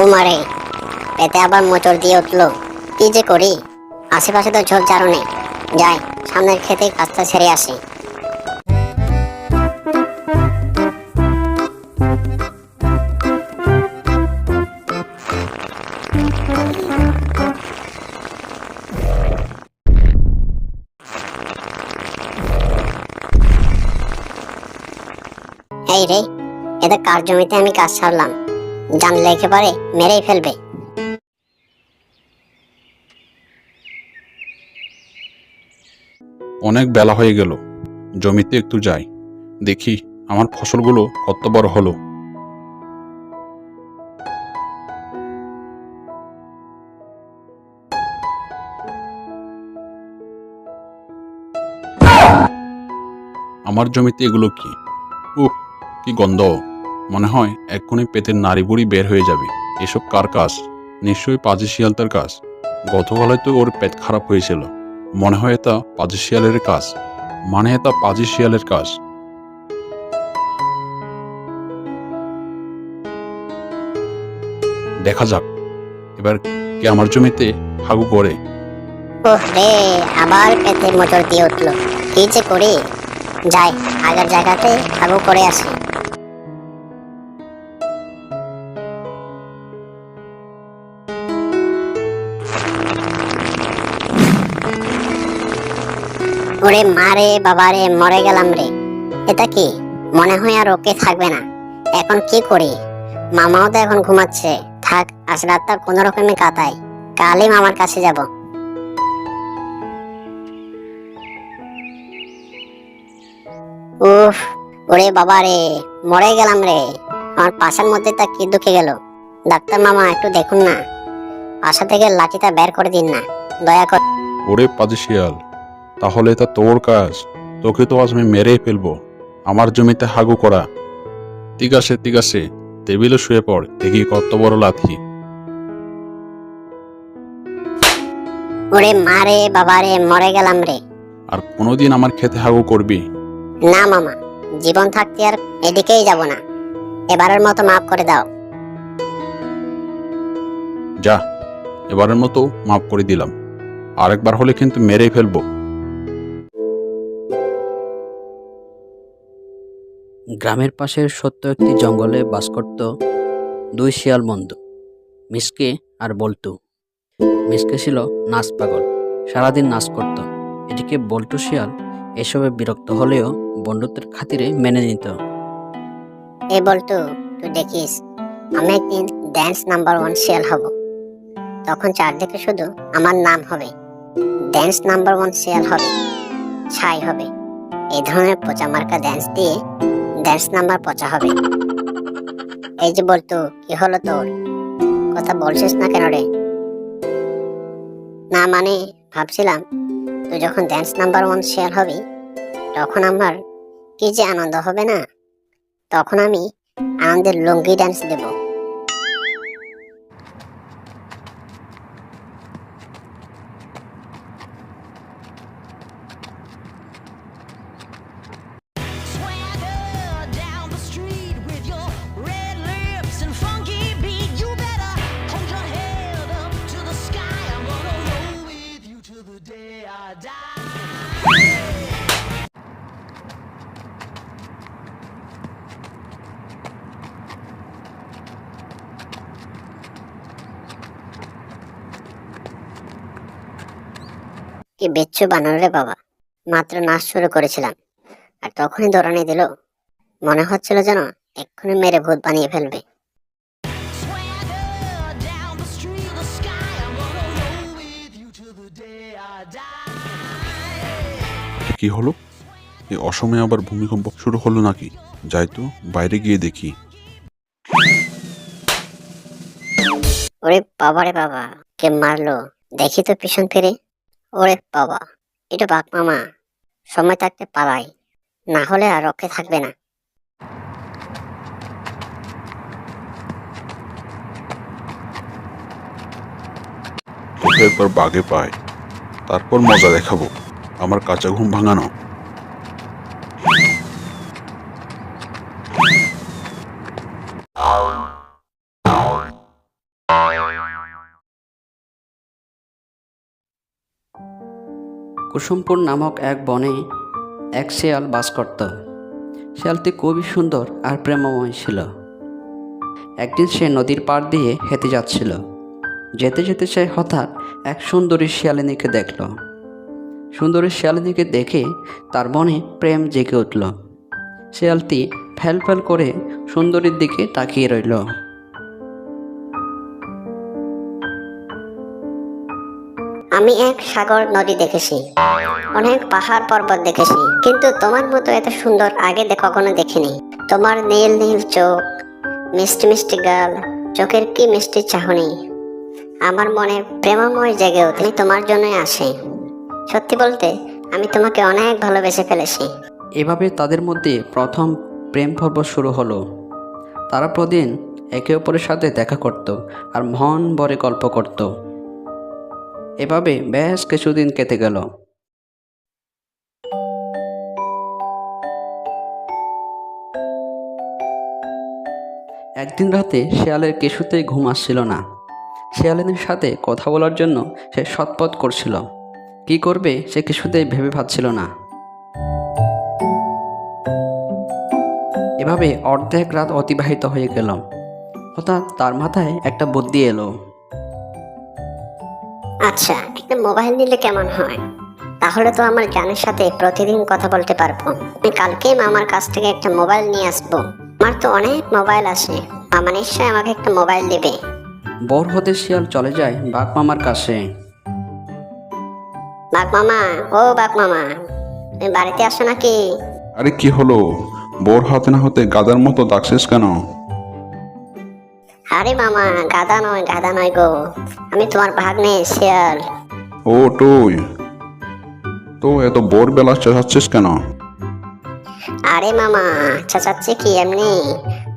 ও মারে, পেতে আবার মোচড় দিয়ে উঠলো। কি যে করি, আশেপাশে তো ঝোপ ঝাড়ু নেই। যাই, সামনের খেতে কাজটা ছেড়ে আসি। এই রে, এদের কার জমিতে আমি কাজ ছাড়লাম, জানলে একেবারে মেরেই ফেলবে। অনেক বেলা হয়ে গেল, জমিতে একটু যাই, দেখি আমার ফসলগুলো কত বড় হলো। আমার জমিতে এগুলো কি? উহ, কি গন্ধ! মনে হয় এক্ষুনি পেটের নাড়ি বুড়ি বের হয়ে যাবে। এসব কার কাজ? নিশ্চয়ই পাজি শিয়ালটার কাজ। গতকালে তো ওর পেট খারাপ হয়েছিল। মনে হয় এটা পাজি শিয়ালের কাজ। মানে এটা পাজি শিয়ালের কাজ। দেখা যাক এবার কে আমার জমিতে হাগু করে। ওহ রে, আবার পেতে মোচড় দিয়ে উঠলো। কি যে করি, যাই আগের জায়গাতে হাগু করে আসি। ওরে মারে বাবারে, মরে গেলাম রে। এটা কি, মনে হয় আর ওকে থাকবে না। এখন কি করি? মামাও তো এখন ঘুমাচ্ছে। থাক, আজ রাতটা কোনো রকমে কাটাই, কালই মামার কাছে যাব। উফ, ওরে বাবা রে, মরে গেলাম রে। আমার পাশার মধ্যে তা কি ঢুকে গেল। ডাক্তার মামা, একটু দেখুন না, পাশা থেকে লাঠিটা বের করে দিন না, দয়া করে। ওরে পাজি শিয়াল, তাহলে এটা তোর কাজ। তোকে তো আজ আমি মেরেই ফেলবো। আমার জমিতে হাগু করা। ঠিক আছে ঠিক আছে, টেবিলে শুয়ে পড়, দেখি কত বড় লাথি। ওরে মারে বাবারে, মরে গেলাম রে। আর কোনোদিন আমার খেতে হাগু করবি? না মামা, জীবন থাকতে আর এদিকেই যাব না। এবারের মতো মাফ করে দাও। যা, এবারের মতো মাফ করে দিলাম। আরেকবার হলে কিন্তু মেরেই ফেলবো। গ্রামের পাশের ছোট্ট একটি জঙ্গলে বাস করত দুই শিয়াল বন্ধু, মিসকে আর বল্টু। মিসকে ছিল নাচ পাগল, সারাদিন নাচ করত। এদিকে বল্টু শিয়াল এসবে বিরক্ত হলেও বন্ধুত্বের খাতিরে মেনে নিত। এই বলতো, তুই দেখিস, আমি একদিন ড্যান্স নাম্বার 1 শিয়াল হব। তখন চারদিকে শুধু আমার নাম হবে। ড্যান্স নাম্বার 1 শিয়াল হবে, ছাই হবে। এই ধরনের পচা মার্কা ড্যান্স দিয়ে ড্যান্স নাম্বার পচা হবে। এই যে বলতো, কি হলো তোর? কথা বলছিস না কেন রে? না মানে, ভাবছিলাম তুই যখন ড্যান্স নাম্বার 1 শিয়াল হবি, তখন আমার কি যে আনন্দ হবে না। তখন আমি আনন্দের লুঙ্গি ড্যান্স দেব। Swagger down the street with your red lips and funky beat. You better hold your head up to the sky. I'm gonna roll with you till the day I die. কি বেচ্ছু বানর রে বাবা, মাত্র নাচ শুরু করেছিলাম আর তখনই দৌড়ানি দিল। মনে হচ্ছিল যেন এক্ষুনি মেরে ভূত বানিয়ে ফেলবে। Swagger down the street of the sky. I'm gonna roll with you till the day I die. কি হলো? এই অসময়ে আবার ভূমিকম্প শুরু হলো নাকি? যাই তো, বাইরে গিয়ে দেখি। ওরে বাবা রে বাবা, কে মারলো? দেখি তো পিছন ফিরে। ওরে বাবা, এটা বাঘ মামা। সময় থাকতে পালাই, না হলে আর রক্ষে থাকবে না। তোকে একবার বাগে পায়, তারপর মজা দেখাবো। আমার কাঁচা ঘুম ভাঙানো। কুসুমপুর নামক এক বনে এক শেয়াল বাস করত। শেয়ালটি খুবই সুন্দর আর প্রেমময় ছিল। একদিন সে নদীর পাড় দিয়ে হেঁটে যাচ্ছিল। যেতে যেতে সে হঠাৎ এক সুন্দরী শিয়ালিনীকে দেখল। সুন্দরী শিয়ালিনীকে দেখে তার মনে প্রেম জেগে উঠল। শিয়ালটি ফ্যাল ফ্যাল করে সুন্দরীর দিকে তাকিয়ে রইল। আমি এক সাগর নদী দেখেছি, অনেক পাহাড় পর্বত দেখেছি, কিন্তু তোমার মতো এত সুন্দর আগে কখনো দেখিনি। তোমার নীল নীল চোখ, মিষ্টি মিষ্টি গাল, চোখের কি মিষ্টি চাহনি, আমার মনে প্রেমময় জেগে ওঠে। আমি তোমার জন্যই আসি। সত্যি বলতে আমি তোমাকে অনেক ভালোবেসে ফেলেছি। এভাবে তাদের মধ্যে প্রথম প্রেম পর্ব শুরু হলো। তারা প্রতিদিন একে অপরের সাথে দেখা করত আর মন ভরে গল্প করত। এভাবে বেশ কিছুদিন কেটে গেল। একদিন রাতে শেয়ালের কিছুতেই ঘুম আসছিল না। শিয়ালিনীর সাথে কথা বলার জন্য সে ছটফট করছিল। কি করবে সে কিছুতেই ভেবে পাচ্ছিল না। এভাবে অর্ধেক রাত অতিবাহিত হয়ে গেল। হঠাৎ তার মাথায় একটা বুদ্ধি এলো। আচ্ছা, একটা মোবাইল নিলে কেমন হয়? তাহলে তো আমার জানের সাথে প্রতিদিন কথা বলতে পারবো। আমি কালকেই মামার কাছ থেকে একটা মোবাইল নিয়ে আসবো। আমার তো অনেক মোবাইল আছে, মামা নিশ্চয়ই আমাকে একটা মোবাইল দেবে। ভোর হতে শিয়াল চলে যায় বাঘ মামার কাছে। বাঘ মামা, ও বাঘ মামা, তুমি বাড়িতে আসো নাকি? আরে কি হলো? বোর হতে না হতে গাদার মতো ডাকছিস কেন? আরে মামা, গাধা নয় গো, আমি তোমার ভাগ্নে শিয়াল। ও তুই তো এত ভোরবেলা চেঁচাচ্ছিস কেন? আরে মামা, চাচাচ্ছি কি এমনি,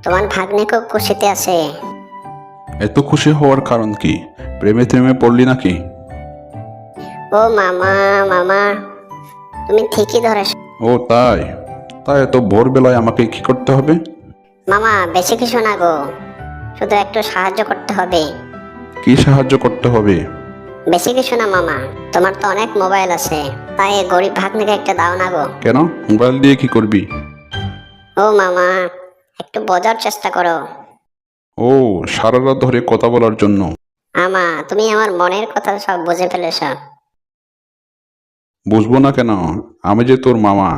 তোমার ভাগ্নে খুব খুশিতে আছে। এত খুশি হওয়ার কারণ কি? প্রেমে প্রেমে পড়লি নাকি? ও মামা, মামা তুমি ঠিকই ধরেছ। ও তাই তাই এত ভোরবেলায় আমাকে কি করতে হবে? মামা বেশি কিছু না গো, শুধু একটু সাহায্য করতে হবে। কি সাহায্য করতে হবে? বেশি কিছু না মামা, তোমার তো অনেক মোবাইল আছে, তাই এই গরিব ভাগ্নেকে একটা দাও না গো। কেন? মোবাইল দিয়ে কি করবি? ও মামা, একটু বোঝার চেষ্টা করো। ও, সারা রাত ধরে কথা বলার জন্য? মামা তুমি আমার মনের কথা সব বুঝে ফেলেছ। বুঝবো না কেন? আমি যে তোর মামা।